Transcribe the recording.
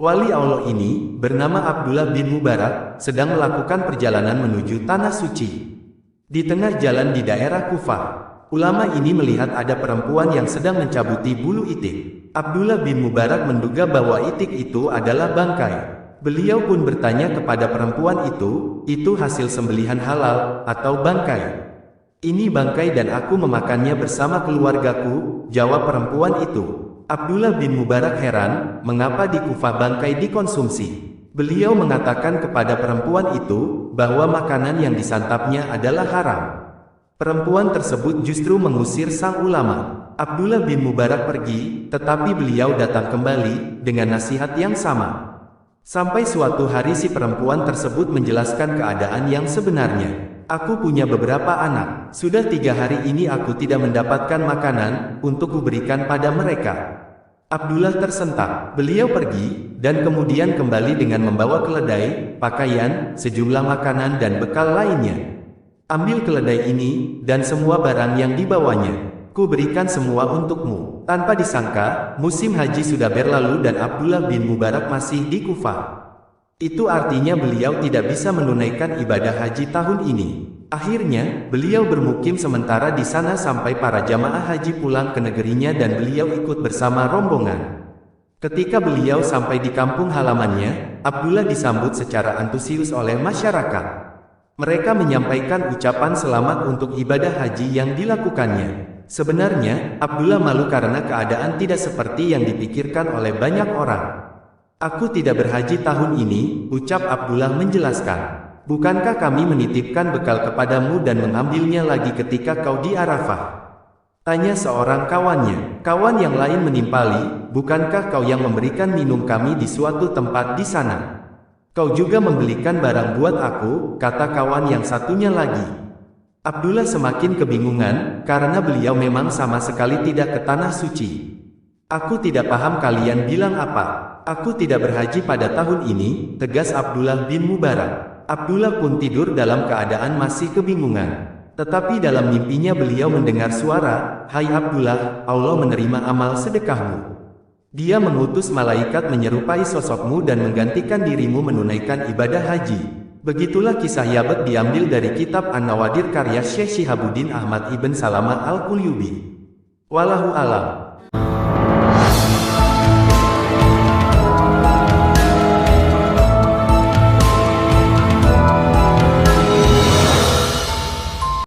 Wali Allah ini, bernama Abdullah bin Mubarak, sedang melakukan perjalanan menuju Tanah Suci. Di tengah jalan di daerah Kufah, ulama ini melihat ada perempuan yang sedang mencabuti bulu itik. Abdullah bin Mubarak menduga bahwa itik itu adalah bangkai. Beliau pun bertanya kepada perempuan itu hasil sembelihan halal, atau bangkai? Ini bangkai dan aku memakannya bersama keluargaku, jawab perempuan itu. Abdullah bin Mubarak heran, mengapa di Kufah bangkai dikonsumsi. Beliau mengatakan kepada perempuan itu, bahwa makanan yang disantapnya adalah haram. Perempuan tersebut justru mengusir sang ulama. Abdullah bin Mubarak pergi, tetapi beliau datang kembali, dengan nasihat yang sama. Sampai suatu hari si perempuan tersebut menjelaskan keadaan yang sebenarnya. Aku punya beberapa anak. Sudah 3 hari ini aku tidak mendapatkan makanan untuk kuberikan pada mereka. Abdullah tersentak. Beliau pergi, dan kemudian kembali dengan membawa keledai, pakaian, sejumlah makanan dan bekal lainnya. Ambil keledai ini, dan semua barang yang dibawanya. Ku berikan semua untukmu. Tanpa disangka, musim haji sudah berlalu dan Abdullah bin Mubarak masih di Kufah. Itu artinya beliau tidak bisa menunaikan ibadah haji tahun ini. Akhirnya, beliau bermukim sementara di sana sampai para jamaah haji pulang ke negerinya dan beliau ikut bersama rombongan. Ketika beliau sampai di kampung halamannya, Abdullah disambut secara antusias oleh masyarakat. Mereka menyampaikan ucapan selamat untuk ibadah haji yang dilakukannya. Sebenarnya, Abdullah malu karena keadaan tidak seperti yang dipikirkan oleh banyak orang. Aku tidak berhaji tahun ini, ucap Abdullah menjelaskan. Bukankah kami menitipkan bekal kepadamu dan mengambilnya lagi ketika kau di Arafah? Tanya seorang kawannya. Kawan yang lain menimpali, bukankah kau yang memberikan minum kami di suatu tempat di sana? Kau juga membelikan barang buat aku, kata kawan yang satunya lagi. Abdullah semakin kebingungan, karena beliau memang sama sekali tidak ke Tanah Suci. Aku tidak paham kalian bilang apa. Aku tidak berhaji pada tahun ini, tegas Abdullah bin Mubarak. Abdullah pun tidur dalam keadaan masih kebingungan. Tetapi dalam mimpinya beliau mendengar suara, "Hai Abdullah, Allah menerima amal sedekahmu. Dia mengutus malaikat menyerupai sosokmu dan menggantikan dirimu menunaikan ibadah haji." Begitulah kisah Yabek diambil dari kitab An-Nawadir karya Syekh Shihabuddin Ahmad Ibn Salama Al-Qulyubi. Wallahu alam.